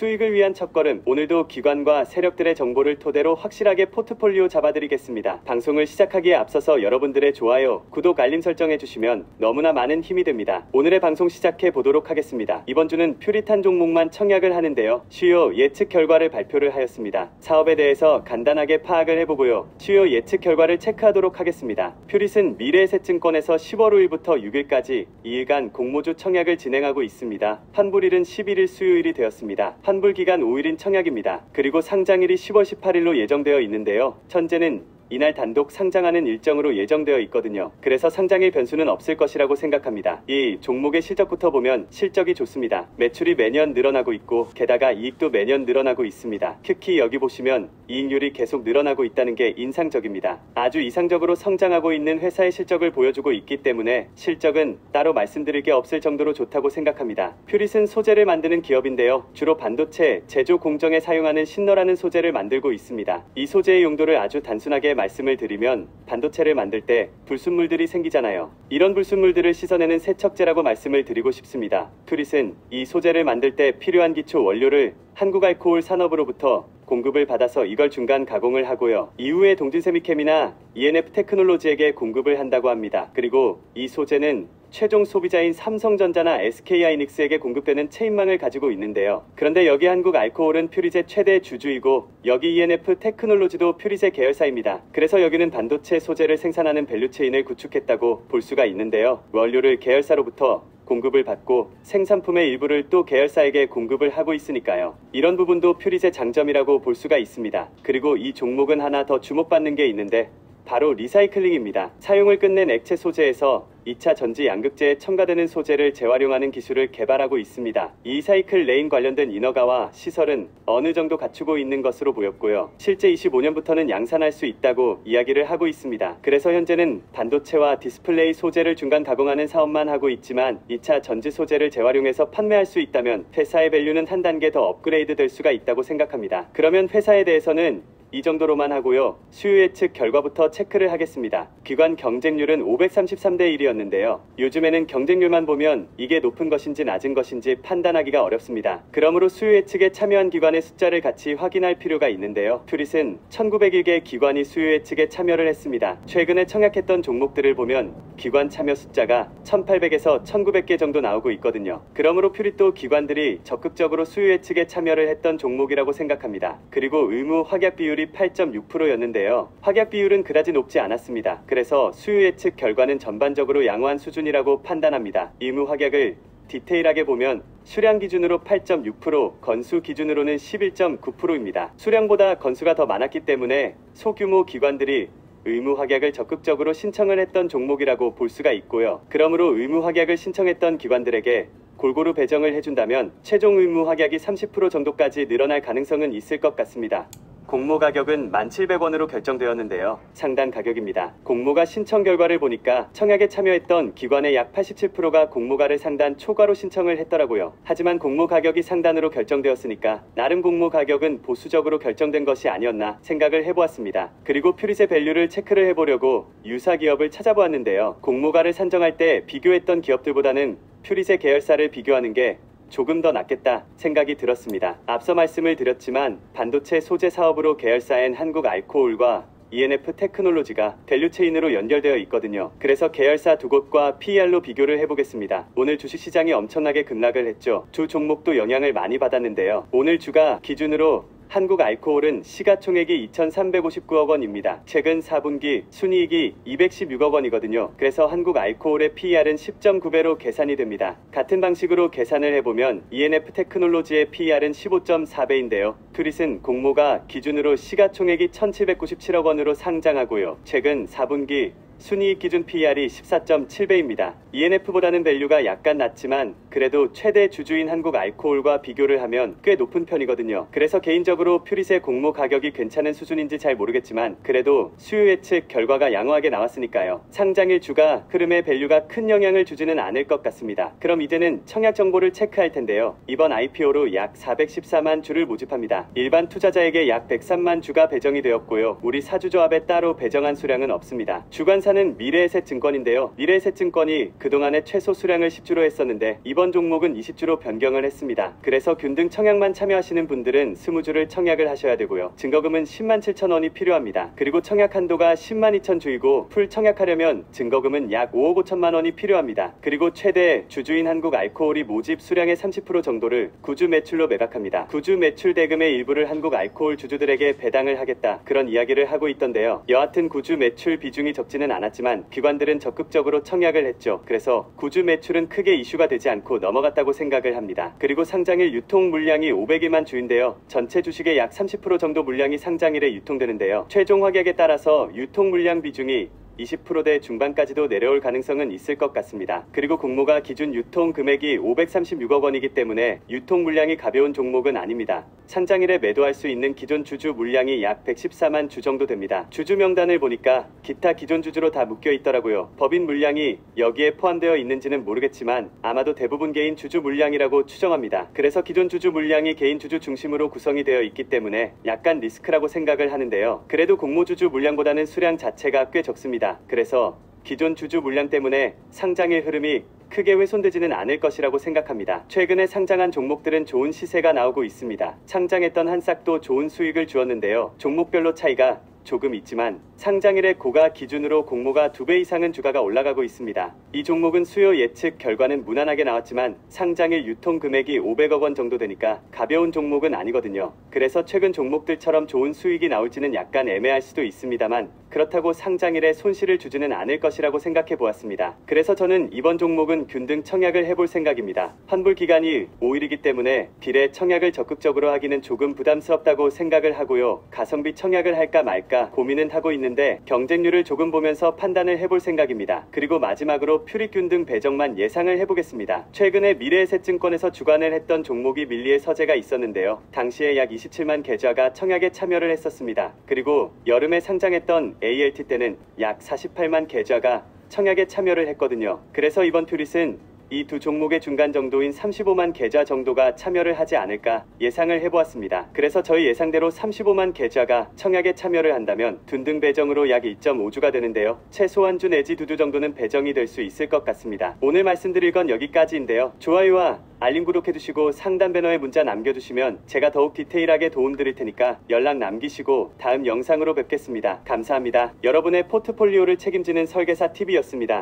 수익을 위한 첫걸음, 오늘도 기관과 세력들의 정보를 토대로 확실하게 포트폴리오 잡아드리겠습니다. 방송을 시작하기에 앞서서 여러분들의 좋아요, 구독, 알림 설정해주시면 너무나 많은 힘이 됩니다. 오늘의 방송 시작해 보도록 하겠습니다. 이번 주는 퓨리탄 종목만 청약을 하는데요. 주요 예측 결과를 발표를 하였습니다. 사업에 대해서 간단하게 파악을 해보고요. 주요 예측 결과를 체크하도록 하겠습니다. 퓨릿은 미래에셋증권에서 10월 5일부터 6일까지 2일간 공모주 청약을 진행하고 있습니다. 환불일은 11일 수요일이 되었습니다. 환불 기간 5일인 청약입니다. 그리고 상장일이 10월 18일로 예정되어 있는데요. 현재는 이날 단독 상장하는 일정으로 예정되어 있거든요. 그래서 상장일 변수는 없을 것이라고 생각합니다. 이 종목의 실적부터 보면 실적이 좋습니다. 매출이 매년 늘어나고 있고 게다가 이익도 매년 늘어나고 있습니다. 특히 여기 보시면 이익률이 계속 늘어나고 있다는 게 인상적입니다. 아주 이상적으로 성장하고 있는 회사의 실적을 보여주고 있기 때문에 실적은 따로 말씀드릴 게 없을 정도로 좋다고 생각합니다. 퓨릿은 소재를 만드는 기업인데요. 주로 반도체 제조 공정에 사용하는 신너라는 소재를 만들고 있습니다. 이 소재의 용도를 아주 단순하게 말씀을 드리면 반도체를 만들 때 불순물들이 생기잖아요. 이런 불순물들을 씻어내는 세척제라고 말씀을 드리고 싶습니다. 퓨릿은 이 소재를 만들 때 필요한 기초 원료를 한국알코올 산업으로부터 공급을 받아서 이걸 중간 가공을 하고요. 이후에 동진세미캠이나 ENF 테크놀로지에게 공급을 한다고 합니다. 그리고 이 소재는 최종 소비자인 삼성전자나 SK하이닉스에게 공급되는 체인망을 가지고 있는데요. 그런데 여기 한국알코올은 퓨릿의 최대 주주이고 여기 ENF 테크놀로지도 퓨릿의 계열사입니다. 그래서 여기는 반도체 소재를 생산하는 밸류체인을 구축했다고 볼 수가 있는데요. 원료를 계열사로부터 공급을 받고 생산품의 일부를 또 계열사에게 공급을 하고 있으니까요. 이런 부분도 퓨릿의 장점이라고 볼 수가 있습니다. 그리고 이 종목은 하나 더 주목받는 게 있는데 바로 리사이클링입니다. 사용을 끝낸 액체 소재에서 2차 전지 양극재에 첨가되는 소재를 재활용하는 기술을 개발하고 있습니다. 이 사이클 레인 관련된 인허가와 시설은 어느 정도 갖추고 있는 것으로 보였고요. 실제 25년부터는 양산할 수 있다고 이야기를 하고 있습니다. 그래서 현재는 반도체와 디스플레이 소재를 중간 가공하는 사업만 하고 있지만 2차 전지 소재를 재활용해서 판매할 수 있다면 회사의 밸류는 한 단계 더 업그레이드 될 수가 있다고 생각합니다. 그러면 회사에 대해서는 이 정도로만 하고요. 수요 예측 결과부터 체크를 하겠습니다. 기관 경쟁률은 533대 1이었는데요. 요즘에는 경쟁률만 보면 이게 높은 것인지 낮은 것인지 판단하기가 어렵습니다. 그러므로 수요 예측에 참여한 기관의 숫자를 같이 확인할 필요가 있는데요. 퓨릿은 1901개 기관이 수요 예측에 참여를 했습니다. 최근에 청약했던 종목들을 보면 기관 참여 숫자가 1800에서 1900개 정도 나오고 있거든요. 그러므로 퓨릿도 기관들이 적극적으로 수요 예측에 참여를 했던 종목이라고 생각합니다. 그리고 의무 확약 비율이 8.6%였는데요. 확약 비율은 그다지 높지 않았습니다. 그래서 수요 예측 결과는 전반적으로 양호한 수준이라고 판단합니다. 의무 확약을 디테일하게 보면 수량 기준으로 8.6%, 건수 기준으로는 11.9%입니다. 수량보다 건수가 더 많았기 때문에 소규모 기관들이 의무 확약을 적극적으로 신청을 했던 종목이라고 볼 수가 있고요. 그러므로 의무 확약을 신청했던 기관들에게 골고루 배정을 해준다면 최종 의무 확약이 30% 정도까지 늘어날 가능성은 있을 것 같습니다. 공모 가격은 1,700원으로 결정되었는데요. 상단 가격입니다. 공모가 신청 결과를 보니까 청약에 참여했던 기관의 약 87%가 공모가를 상단 초과로 신청을 했더라고요. 하지만 공모 가격이 상단으로 결정되었으니까 나름 공모 가격은 보수적으로 결정된 것이 아니었나 생각을 해보았습니다. 그리고 퓨릿의 밸류를 체크를 해보려고 유사 기업을 찾아보았는데요. 공모가를 산정할 때 비교했던 기업들보다는 퓨릿의 계열사를 비교하는 게 조금 더 낫겠다 생각이 들었습니다. 앞서 말씀을 드렸지만 반도체 소재 사업으로 계열사인 한국알코올과 ENF 테크놀로지가 밸류체인으로 연결되어 있거든요. 그래서 계열사 두 곳과 PER로 비교를 해보겠습니다. 오늘 주식시장이 엄청나게 급락을 했죠. 두 종목도 영향을 많이 받았는데요. 오늘 주가 기준으로 한국알코올은 시가총액이 2,359억 원입니다. 최근 4분기 순이익이 216억 원이거든요. 그래서 한국알코올의 PER은 10.9배로 계산이 됩니다. 같은 방식으로 계산을 해보면 ENF 테크놀로지의 PER은 15.4배인데요. 퓨릿은 공모가 기준으로 시가총액이 1,797억 원으로 상장하고요. 최근 4분기 순이익 기준 PER이 14.7배입니다. ENF보다는 밸류가 약간 낮지만 그래도 최대 주주인 한국알코올과 비교를 하면 꽤 높은 편이거든요. 그래서 개인적으로 퓨릿의 공모 가격이 괜찮은 수준인지 잘 모르겠지만 그래도 수요 예측 결과가 양호하게 나왔으니까요. 상장일 주가 흐름에 밸류가 큰 영향을 주지는 않을 것 같습니다. 그럼 이제는 청약 정보를 체크할 텐데요. 이번 IPO로 약 414만 주를 모집합니다. 일반 투자자에게 약 103만 주가 배정이 되었고요. 우리 사주조합에 따로 배정한 수량은 없습니다. 주관사 회사는 미래에셋증권인데요. 미래에셋증권이 그동안의 최소 수량을 10주로 했었는데 이번 종목은 20주로 변경을 했습니다. 그래서 균등 청약만 참여하시는 분들은 20주를 청약을 하셔야 되고요. 증거금은 10만 7천 원이 필요합니다. 그리고 청약 한도가 10만 2천 주이고 풀 청약하려면 증거금은 약 5억 5천만 원이 필요합니다. 그리고 최대 주주인 한국알코올이 모집 수량의 30% 정도를 구주 매출로 매각합니다. 구주 매출 대금의 일부를 한국알코올 주주들에게 배당을 하겠다, 그런 이야기를 하고 있던데요. 여하튼 구주 매출 비중이 적지는 않았지만 기관들은 적극적으로 청약을 했죠. 그래서 구주 매출은 크게 이슈가 되지 않고 넘어갔다고 생각을 합니다. 그리고 상장일 유통 물량이 500일만 주인데요. 전체 주식의 약 30% 정도 물량이 상장일에 유통되는데요. 최종 확약에 따라서 유통 물량 비중이 20%대 중반까지도 내려올 가능성은 있을 것 같습니다. 그리고 공모가 기준 유통 금액이 536억 원이기 때문에 유통 물량이 가벼운 종목은 아닙니다. 상장일에 매도할 수 있는 기존 주주 물량이 약 114만 주 정도 됩니다. 주주 명단을 보니까 기타 기존 주주로 다 묶여 있더라고요. 법인 물량이 여기에 포함되어 있는지는 모르겠지만 아마도 대부분 개인 주주 물량이라고 추정합니다. 그래서 기존 주주 물량이 개인 주주 중심으로 구성이 되어 있기 때문에 약간 리스크라고 생각을 하는데요. 그래도 공모 주주 물량보다는 수량 자체가 꽤 적습니다. 그래서 기존 주주 물량 때문에 상장의 흐름이 크게 훼손되지는 않을 것이라고 생각합니다. 최근에 상장한 종목들은 좋은 시세가 나오고 있습니다. 상장했던 한 싹도 좋은 수익을 주었는데요. 종목별로 차이가 조금 있지만 상장일의 고가 기준으로 공모가 2배 이상은 주가가 올라가고 있습니다. 이 종목은 수요 예측 결과는 무난하게 나왔지만 상장일 유통 금액이 500억 원 정도 되니까 가벼운 종목은 아니거든요. 그래서 최근 종목들처럼 좋은 수익이 나올지는 약간 애매할 수도 있습니다만 그렇다고 상장일에 손실을 주지는 않을 것이라고 생각해 보았습니다. 그래서 저는 이번 종목은 균등 청약을 해볼 생각입니다. 환불 기간이 5일이기 때문에 딜에 청약을 적극적으로 하기는 조금 부담스럽다고 생각을 하고요. 가성비 청약을 할까 말까 고민은 하고 있는데 경쟁률을 조금 보면서 판단을 해볼 생각입니다. 그리고 마지막으로 퓨리균등 배정만 예상을 해보겠습니다. 최근에 미래에셋증권에서 주관을 했던 종목이 밀리의 서재가 있었는데요. 당시에 약 27만 계좌가 청약에 참여를 했었습니다. 그리고 여름에 상장했던 ALT 때는 약 48만 계좌가 청약에 참여를 했거든요. 그래서 이번 퓨릿은 이 두 종목의 중간 정도인 35만 계좌 정도가 참여를 하지 않을까 예상을 해보았습니다. 그래서 저희 예상대로 35만 계좌가 청약에 참여를 한다면 둔등 배정으로 약 1.5주가 되는데요. 최소 한 주 내지 2주 정도는 배정이 될 수 있을 것 같습니다. 오늘 말씀드릴 건 여기까지인데요. 좋아요와 알림 구독해주시고 상단 배너에 문자 남겨주시면 제가 더욱 디테일하게 도움드릴 테니까 연락 남기시고 다음 영상으로 뵙겠습니다. 감사합니다. 여러분의 포트폴리오를 책임지는 설계사 TV였습니다.